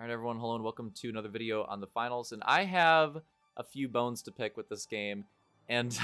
All right, everyone, hello and welcome to another video on the finals. And I have a few bones to pick with this game. And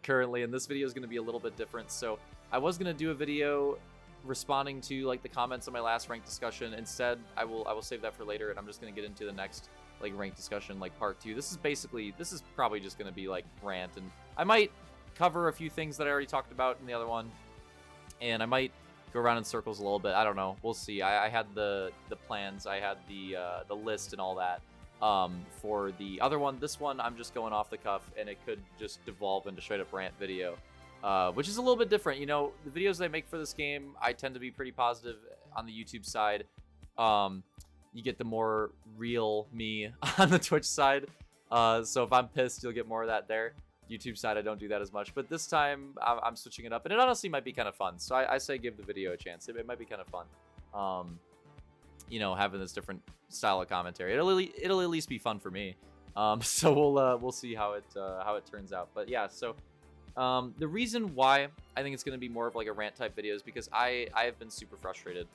currently, and this video is going to be a little bit different. So I was going to do a video responding to like the comments on my last ranked discussion. Instead, I will save that for later, and I'm just going to get into the next like ranked discussion, like part 2. This is probably just going to be like rant, and I might cover a few things that I already talked about in the other one, and I might go around in circles a little bit. I don't know. We'll see. I had the plans. I had the list and all that for the other one. This one, I'm just going off the cuff, and it could just devolve into straight up rant video, which is a little bit different. You know, the videos I make for this game, I tend to be pretty positive on the YouTube side. You get the more real me on the Twitch side. So if I'm pissed, you'll get more of that there. YouTube side, I don't do that as much, but this time I'm switching it up, and it honestly might be kind of fun. So I say give the video a chance. It might be kind of fun, you know, having this different style of commentary. It'll at least be fun for me. So we'll see how it turns out. But yeah, so the reason why I think it's going to be more of like a rant type video is because I have been super frustrated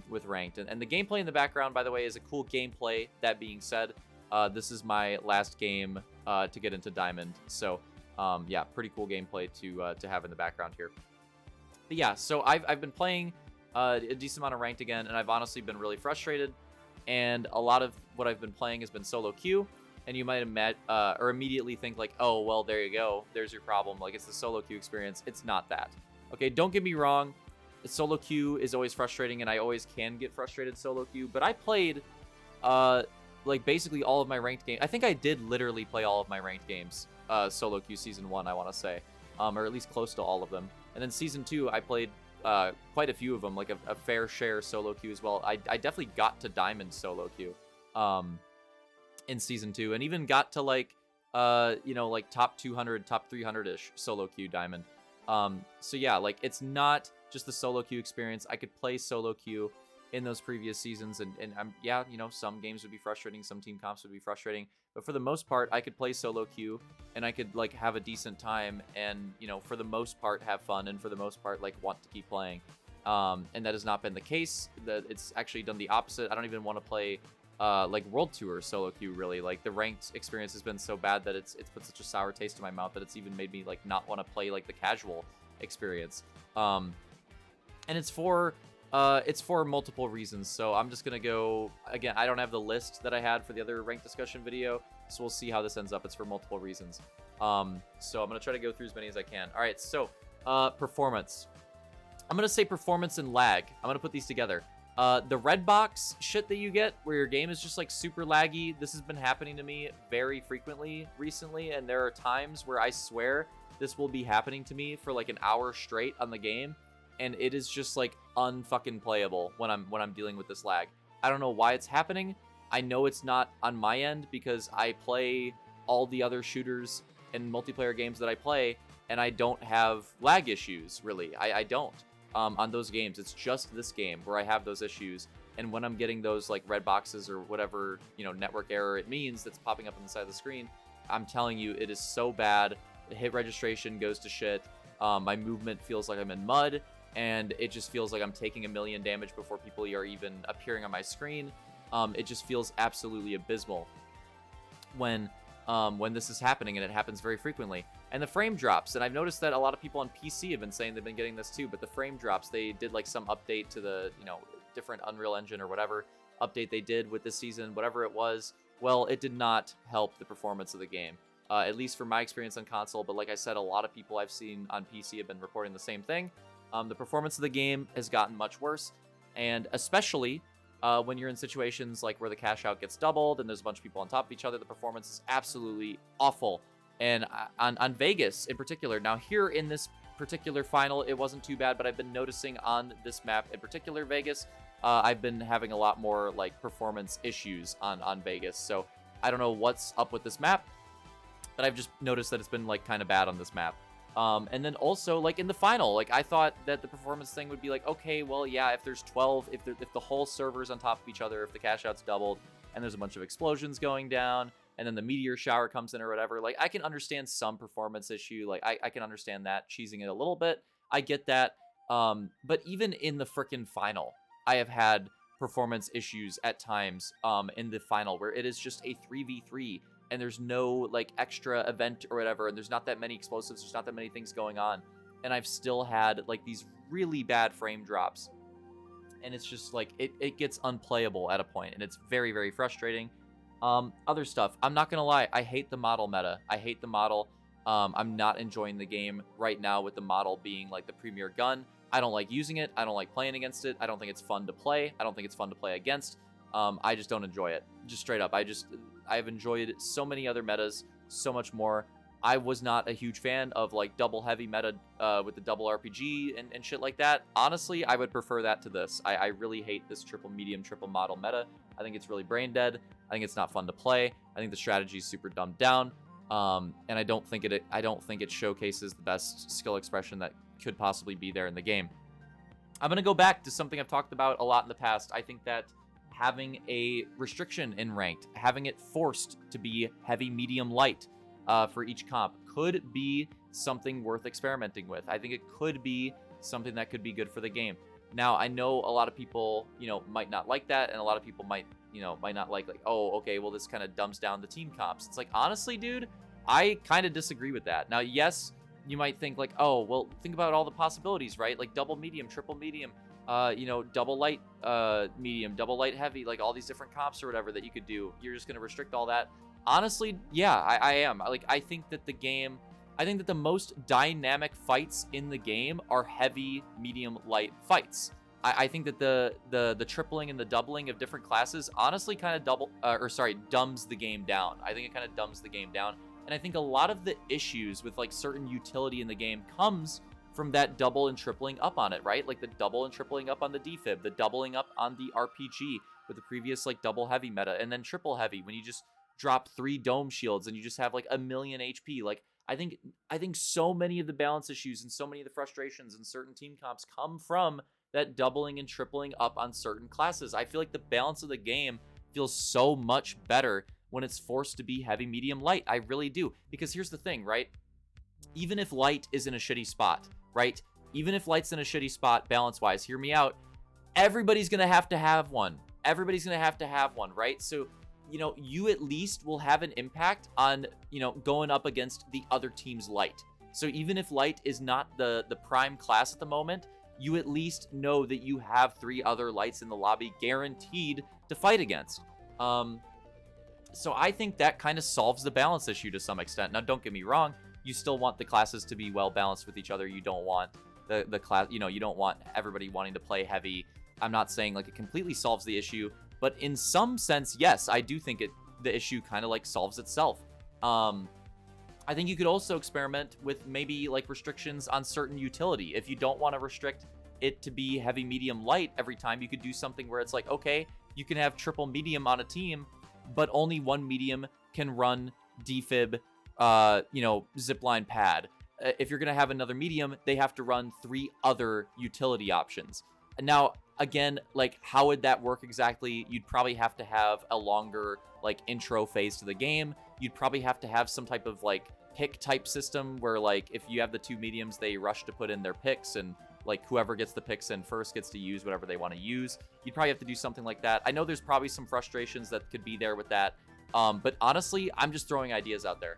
with ranked, and the gameplay in the background, by the way, is a cool gameplay. That being said, this is my last game to get into Diamond, so yeah, pretty cool gameplay to have in the background here. But yeah, so I've been playing a decent amount of ranked again, and I've honestly been really frustrated. And a lot of what I've been playing has been solo queue, and you might or immediately think like, oh well, there you go, there's your problem. Like, it's the solo queue experience. It's not that. Okay, don't get me wrong. Solo queue is always frustrating, and I always can get frustrated solo queue. But I played like basically all of my ranked games. I think I did literally play all of my ranked games solo queue season 1, I want to say, or at least close to all of them. And then season 2, I played quite a few of them, like a fair share solo queue as well. I definitely got to Diamond solo queue in season 2, and even got to like you know, like top 200, top 300-ish solo queue Diamond. So yeah, like, it's not just the solo queue experience. I could play solo queue in those previous seasons, and yeah, you know, some games would be frustrating, some team comps would be frustrating, but for the most part, I could play solo queue, and I could like have a decent time, and you know, for the most part have fun, and for the most part like want to keep playing. And that has not been the case. That it's actually done the opposite. I don't even want to play like World Tour solo queue, really. Like, the ranked experience has been so bad that it's put such a sour taste in my mouth that it's even made me like not want to play like the casual experience. And it's for multiple reasons. So I'm just gonna go again. I don't have the list that I had for the other ranked discussion video, so we'll see how this ends up. It's for multiple reasons. So I'm gonna try to go through as many as I can. All right, so performance. I'm gonna say performance and lag. I'm gonna put these together. The red box shit that you get, where your game is just like super laggy. This has been happening to me very frequently recently, and there are times where I swear this will be happening to me for like an hour straight on the game, and it is just like unfucking playable when I'm dealing with this lag. I don't know why it's happening. I know it's not on my end because I play all the other shooters and multiplayer games that I play, and I don't have lag issues, really. I don't on those games. It's just this game where I have those issues, and when I'm getting those like red boxes or whatever, you know, network error it means that's popping up on the side of the screen, I'm telling you, it is so bad. The hit registration goes to shit. My movement feels like I'm in mud, and it just feels like I'm taking a million damage before people are even appearing on my screen. It just feels absolutely abysmal when this is happening, and it happens very frequently. And the frame drops, and I've noticed that a lot of people on PC have been saying they've been getting this too, but the frame drops, they did like some update to the, you know, different Unreal Engine or whatever update they did with this season, whatever it was. Well, it did not help the performance of the game, at least from my experience on console. But like I said, a lot of people I've seen on PC have been reporting the same thing. The performance of the game has gotten much worse, and especially when you're in situations like where the cash out gets doubled and there's a bunch of people on top of each other, the performance is absolutely awful. And on Vegas in particular, now here in this particular final, it wasn't too bad, but I've been noticing on this map in particular, Vegas, I've been having a lot more like performance issues on Vegas. So I don't know what's up with this map, but I've just noticed that it's been like kind of bad on this map. And then also like in the final, like I thought that the performance thing would be like, okay, well, yeah, if there's 12, if the whole server's on top of each other, if the cash out's doubled and there's a bunch of explosions going down, and then the meteor shower comes in or whatever, like I can understand some performance issue. Like I can understand that, cheesing it a little bit. I get that. But even in the frickin' final, I have had performance issues at times in the final, where it is just a 3v3 and there's no like extra event or whatever, and there's not that many explosives, there's not that many things going on, and I've still had like these really bad frame drops, and it's just like it gets unplayable at a point, and it's very, very frustrating. Other stuff, I'm not gonna lie, I hate the model meta. I hate the model. I'm not enjoying the game right now with the model being like the premier gun. I don't like using it. I don't like playing against it. I don't think it's fun to play. I don't think it's fun to play against. I just don't enjoy it. Just straight up. I've enjoyed so many other metas so much more. I was not a huge fan of like double heavy meta with the double RPG and shit like that. Honestly, I would prefer that to this. I really hate this triple medium, triple model meta. I think it's really brain dead. I think it's not fun to play. I think the strategy is super dumbed down. And I don't think it showcases the best skill expression that could possibly be there in the game. I'm going to go back to something I've talked about a lot in the past. I think that having a restriction in ranked, having it forced to be heavy, medium, light for each comp could be something worth experimenting with. I think it could be something that could be good for the game. Now, I know a lot of people, might not like that, and a lot of people might not like, oh, okay, well, this kind of dumbs down the team comps. It's like, honestly, dude, I kind of disagree with that. Now, yes, you might think like, oh, well, think about all the possibilities, right? Like double medium, triple medium, double light medium, double light heavy, like all these different comps or whatever that you could do. You're just going to restrict all that. Honestly, yeah, I am. I think that the most dynamic fights in the game are heavy, medium, light fights. I think that the tripling and the doubling of different classes honestly kind of dumbs the game down. I think it kind of dumbs the game down. And I think a lot of the issues with like certain utility in the game comes from that double and tripling up on it, right? Like the double and tripling up on the defib, the doubling up on the RPG with the previous like double heavy meta, and then triple heavy when you just drop 3 dome shields and you just have like 1,000,000 HP. Like I think so many of the balance issues and so many of the frustrations in certain team comps come from that doubling and tripling up on certain classes. I feel like the balance of the game feels so much better when it's forced to be heavy, medium, light. I really do. Because here's the thing, right? Even if light is in a shitty spot, right? Even if light's in a shitty spot balance-wise, hear me out, everybody's going to have one. Everybody's going to have one, right? So, you at least will have an impact on, going up against the other team's light. So even if light is not the prime class at the moment, you at least know that you have 3 other lights in the lobby guaranteed to fight against. So I think that kind of solves the balance issue to some extent. Now, don't get me wrong. You still want the classes to be well balanced with each other. You don't want the class, you don't want everybody wanting to play heavy. I'm not saying like it completely solves the issue, but in some sense, yes, I do think the issue kind of like solves itself. I think you could also experiment with maybe like restrictions on certain utility. If you don't want to restrict it to be heavy, medium, light every time, you could do something where it's like, okay, you can have triple medium on a team, but only one medium can run defib, zipline pad. If you're going to have another medium, they have to run 3 other utility options. And now, again, like, how would that work exactly? You'd probably have to have a longer, like, intro phase to the game. You'd probably have to have some type of, like, pick type system where, like, if you have the 2 mediums, they rush to put in their picks, and, like, whoever gets the picks in first gets to use whatever they want to use. You'd probably have to do something like that. I know there's probably some frustrations that could be there with that. But honestly, I'm just throwing ideas out there.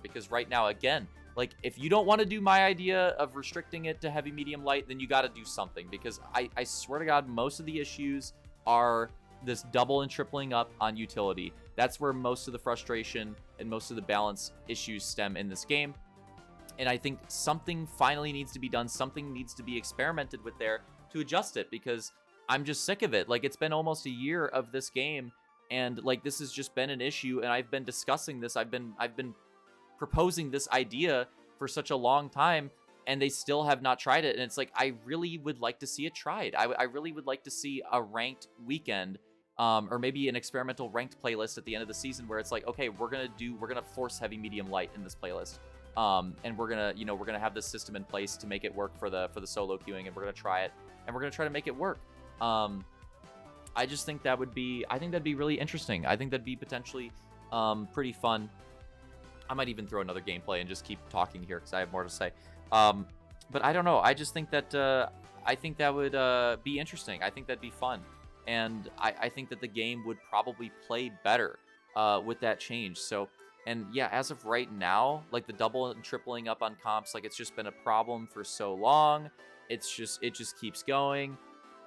Because right now, again, like, if you don't want to do my idea of restricting it to heavy, medium, light, then you got to do something, because I swear to God, most of the issues are this double and tripling up on utility. That's where most of the frustration and most of the balance issues stem in this game. And I think something finally needs to be done. Something needs to be experimented with there to adjust it, because I'm just sick of it. Like, it's been almost a year of this game, and like, this has just been an issue, and I've been discussing this. I've been proposing this idea for such a long time, and they still have not tried it. And it's like, I really would like to see it tried. I really would like to see a ranked weekend, or maybe an experimental ranked playlist at the end of the season where it's like, okay, we're gonna force heavy, medium, light in this playlist, and we're gonna have this system in place to make it work for the solo queuing, and we're gonna try it, and we're gonna try to make it work. I just think that'd be really interesting. I think that'd be potentially pretty fun. I might even throw another gameplay and just keep talking here because I have more to say. But I don't know. I just think that would be interesting. I think that'd be fun. and I think that the game would probably play better with that change. So, and yeah, as of right now, like the double and tripling up on comps, like it's just been a problem for so long. It just keeps going.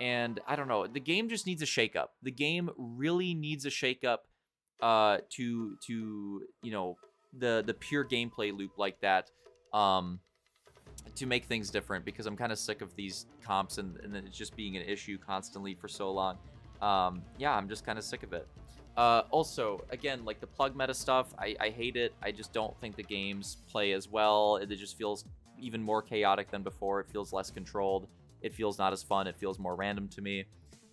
And I don't know, the game just needs a shakeup. The game really needs a shakeup to you know, the pure gameplay loop like that, to make things different, because I'm kind of sick of these comps and it just being an issue constantly for so long. Yeah, I'm just kind of sick of it. Also, again, like the plug meta stuff, I hate it. I just don't think the games play as well. It just feels even more chaotic than before. It feels less controlled. It feels not as fun. It feels more random to me.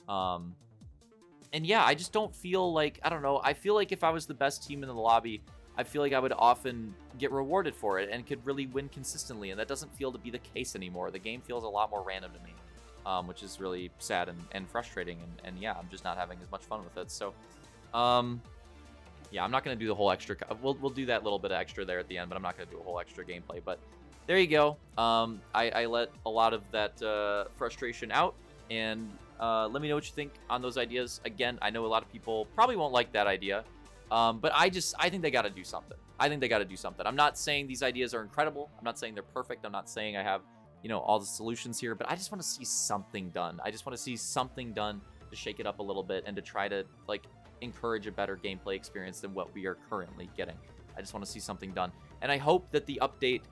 And yeah, I just don't feel like, I don't know, I feel like if I was the best team in the lobby, I feel like I would often get rewarded for it and could really win consistently, and that doesn't feel to be the case anymore. The game feels a lot more random to me, which is really sad and frustrating, and yeah, I'm just not having as much fun with it. So, yeah, I'm not going to do the whole extra, we'll do that little bit of extra there at the end, but I'm not going to do a whole extra gameplay. But there you go. I let a lot of that frustration out, and let me know what you think on those ideas. Again, I know a lot of people probably won't like that idea, but I think they got to do something. I think they got to do something. I'm not saying these ideas are incredible. I'm not saying they're perfect. I'm not saying I have, you know, all the solutions here, but I just want to see something done. I just want to see something done to shake it up a little bit and to try to, like, encourage a better gameplay experience than what we are currently getting. I just want to see something done. And I hope that the update,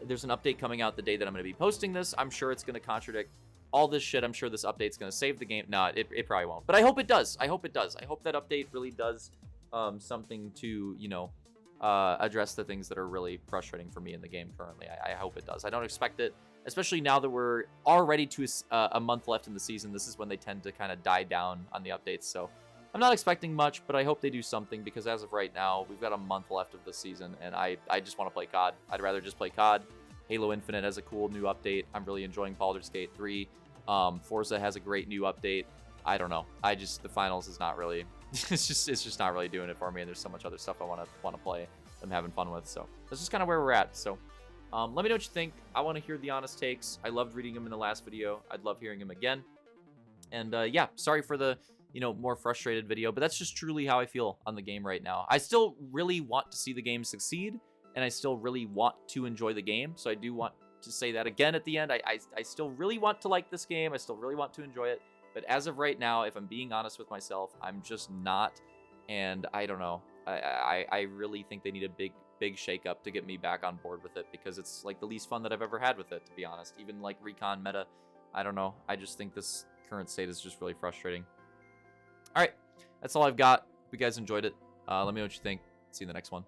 there's an update coming out the day that I'm going to be posting this. I'm sure it's going to contradict all this shit. I'm sure this update's going to save the game. No, it probably won't. But I hope it does. I hope it does. I hope that update really does something to, you know, address the things that are really frustrating for me in the game currently. I hope it does. I don't expect it, especially now that we're already to a month left in the season. This is when they tend to kind of die down on the updates. So I'm not expecting much, but I hope they do something, because as of right now, we've got a month left of the season, and I just want to play COD. I'd rather just play COD. Halo Infinite has a cool new update. I'm really enjoying Baldur's Gate 3. Forza has a great new update. I don't know. The finals is not really, it's just not really doing it for me, and there's so much other stuff I want to play. I'm having fun with. So that's just kind of where we're at. So let me know what you think. I want to hear the honest takes. I loved reading them in the last video. I'd love hearing them again. And yeah, sorry for the, you know, more frustrated video, but that's just truly how I feel on the game right now. I still really want to see the game succeed, and I still really want to enjoy the game. So I do want to say that again at the end. I still really want to like this game. I still really want to enjoy it. But as of right now, if I'm being honest with myself, I'm just not. And I don't know. I really think they need a big shakeup to get me back on board with it, because it's like the least fun that I've ever had with it, to be honest. Even like recon meta, I don't know. I just think this current state is just really frustrating. All right, that's all I've got. If you guys enjoyed it, let me know what you think. See you in the next one.